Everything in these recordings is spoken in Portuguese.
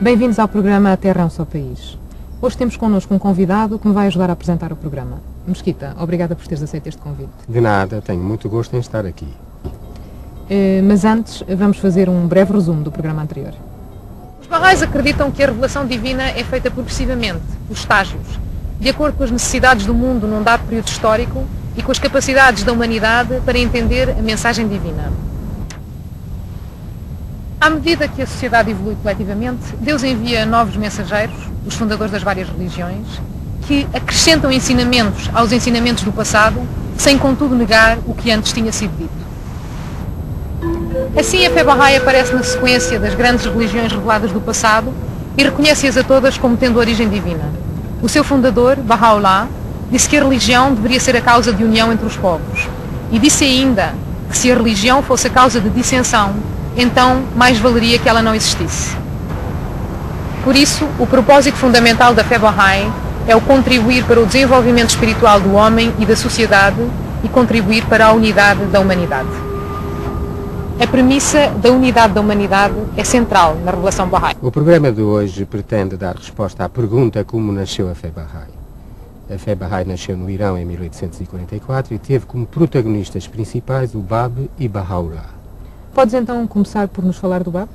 Bem-vindos ao programa A Terra é um Só País. Hoje temos connosco um convidado que me vai ajudar a apresentar o programa. Mesquita, obrigada por teres aceito este convite. De nada, tenho muito gosto em estar aqui. Mas antes, vamos fazer um breve resumo do programa anterior. Os Baha'is acreditam que a revelação divina é feita progressivamente, por estágios, de acordo com as necessidades do mundo num dado período histórico e com as capacidades da humanidade para entender a mensagem divina. À medida que a sociedade evolui coletivamente, Deus envia novos mensageiros, os fundadores das várias religiões, que acrescentam ensinamentos aos ensinamentos do passado, sem contudo negar o que antes tinha sido dito. Assim, a fé Bahá'í aparece na sequência das grandes religiões reveladas do passado e reconhece-as a todas como tendo origem divina. O seu fundador, Baha'u'lláh, disse que a religião deveria ser a causa de união entre os povos. E disse ainda que se a religião fosse a causa de dissensão, então mais valeria que ela não existisse. Por isso, o propósito fundamental da fé Bahá'í é o contribuir para o desenvolvimento espiritual do homem e da sociedade e contribuir para a unidade da humanidade. A premissa da unidade da humanidade é central na revelação Bahá'í. O programa de hoje pretende dar resposta à pergunta como nasceu a fé Bahá'í. A fé Bahá'í nasceu no Irão em 1844 e teve como protagonistas principais o Bab e Baha'u'lláh. Podes então começar por nos falar do Bab?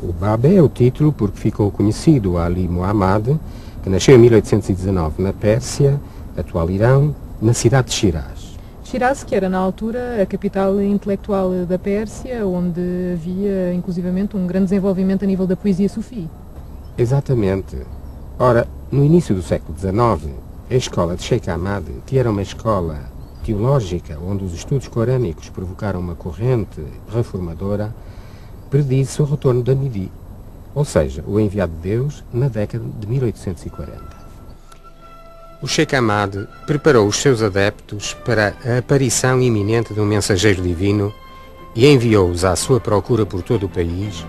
O Bab é o título porque ficou conhecido a Ali Muhammad, que nasceu em 1819 na Pérsia, atual Irão, na cidade de Shiraz. Shiraz, que era na altura a capital intelectual da Pérsia, onde havia inclusivamente um grande desenvolvimento a nível da poesia sufi. Exatamente. Ora, no início do século XIX, a escola de Sheikh Ahmad, que era uma escola teológica, onde os estudos corânicos provocaram uma corrente reformadora, predisse o retorno da Mahdi, ou seja, o enviado de Deus, na década de 1840. O Sheikh Ahmad preparou os seus adeptos para a aparição iminente de um mensageiro divino e enviou-os à sua procura por todo o país,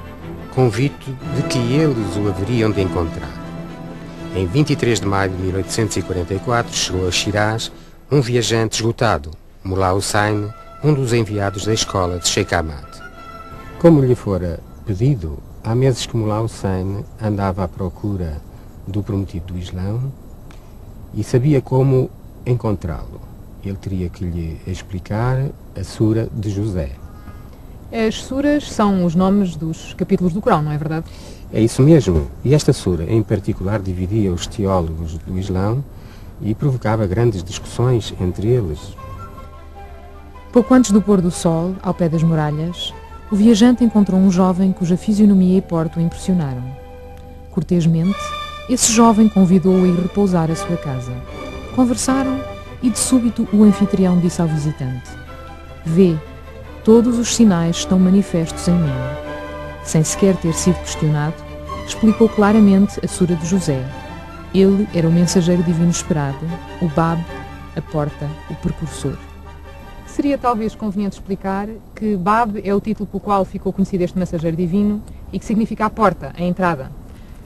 convicto de que eles o haveriam de encontrar. Em 23 de maio de 1844 chegou a Shiraz um viajante esgotado, Mullah Hussein, um dos enviados da escola de Sheikh Ahmad. Como lhe fora pedido, há meses que Mullah Hussein andava à procura do prometido do Islão e sabia como encontrá-lo. Ele teria que lhe explicar a Sura de José. As suras são os nomes dos capítulos do Corão, não é verdade? É isso mesmo. E esta sura, em particular, dividia os teólogos do Islão e provocava grandes discussões entre eles. Pouco antes do pôr do sol, ao pé das muralhas, o viajante encontrou um jovem cuja fisionomia e porte o impressionaram. Cortesmente, esse jovem convidou-o a ir repousar à sua casa. Conversaram e, de súbito, o anfitrião disse ao visitante: "Vê, todos os sinais estão manifestos em mim." Sem sequer ter sido questionado, explicou claramente a Sura de José. Ele era o mensageiro divino esperado, o Bab, a porta, o precursor. Seria talvez conveniente explicar que Bab é o título pelo qual ficou conhecido este mensageiro divino e que significa a porta, a entrada.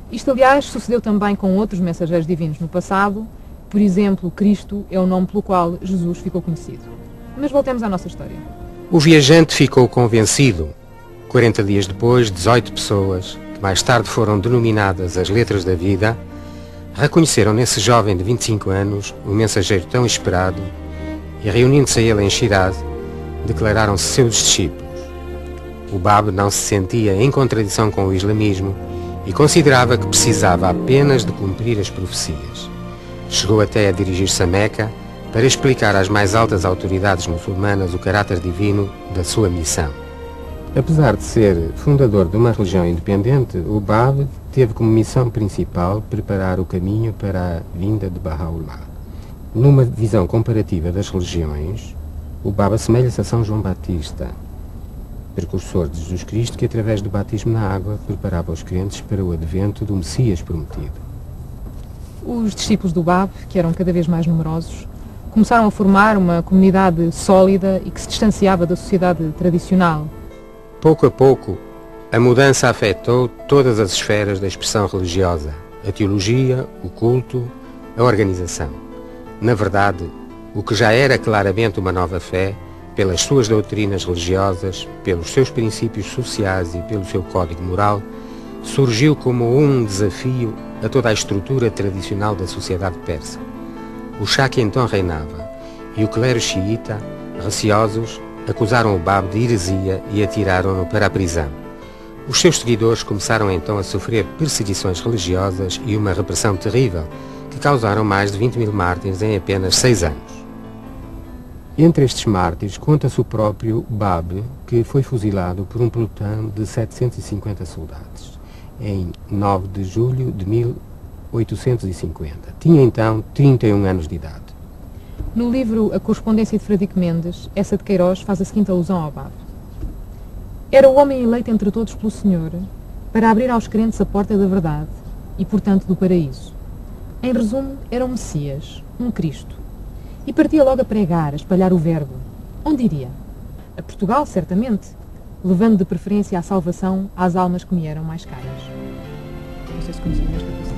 Isto, aliás, sucedeu também com outros mensageiros divinos no passado. Por exemplo, Cristo é o nome pelo qual Jesus ficou conhecido. Mas voltemos à nossa história. O viajante ficou convencido. 40 dias depois, 18 pessoas, que mais tarde foram denominadas as letras da vida, reconheceram nesse jovem de 25 anos o mensageiro tão esperado e, reunindo-se a ele em Shiraz, declararam-se seus discípulos. O Bab não se sentia em contradição com o islamismo e considerava que precisava apenas de cumprir as profecias. Chegou até a dirigir-se a Meca para explicar às mais altas autoridades muçulmanas o caráter divino da sua missão. Apesar de ser fundador de uma religião independente, o Bab teve como missão principal preparar o caminho para a vinda de Baha'u'lláh. Numa visão comparativa das religiões, o Bab assemelha-se a São João Batista, precursor de Jesus Cristo, que através do batismo na água preparava os crentes para o advento do Messias prometido. Os discípulos do Bab, que eram cada vez mais numerosos, começaram a formar uma comunidade sólida e que se distanciava da sociedade tradicional. Pouco a pouco, a mudança afetou todas as esferas da expressão religiosa, a teologia, o culto, a organização. Na verdade, o que já era claramente uma nova fé, pelas suas doutrinas religiosas, pelos seus princípios sociais e pelo seu código moral, surgiu como um desafio a toda a estrutura tradicional da sociedade persa. O Shah que então reinava e o clero xiita, receosos, acusaram o Bab de heresia e atiraram-no para a prisão. Os seus seguidores começaram então a sofrer perseguições religiosas e uma repressão terrível, que causaram mais de 20 mil mártires em apenas 6 anos. Entre estes mártires conta-se o próprio Bab, que foi fuzilado por um pelotão de 750 soldados, em 9 de julho de 1850. Tinha então 31 anos de idade. No livro A Correspondência de Fradique Mendes, Essa de Queiroz faz a seguinte alusão ao Bab. Era o homem eleito entre todos pelo Senhor para abrir aos crentes a porta da verdade e, portanto, do paraíso. Em resumo, era um Messias, um Cristo. E partia logo a pregar, a espalhar o verbo. Onde iria? A Portugal, certamente, levando de preferência a salvação às almas que me eram mais caras. Não sei se conheciam esta passagem.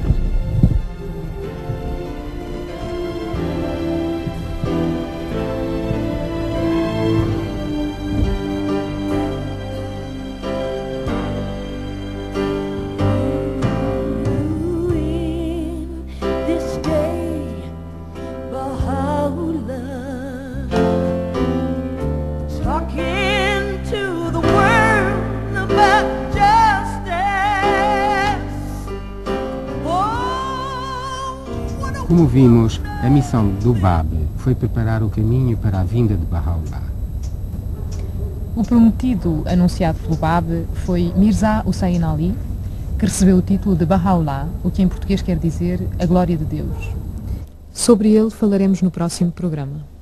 Como vimos, a missão do Bab foi preparar o caminho para a vinda de Baha'u'lláh. O prometido anunciado pelo Bab foi Mirza Hussain Ali, que recebeu o título de Baha'u'lláh, o que em português quer dizer a glória de Deus. Sobre ele falaremos no próximo programa.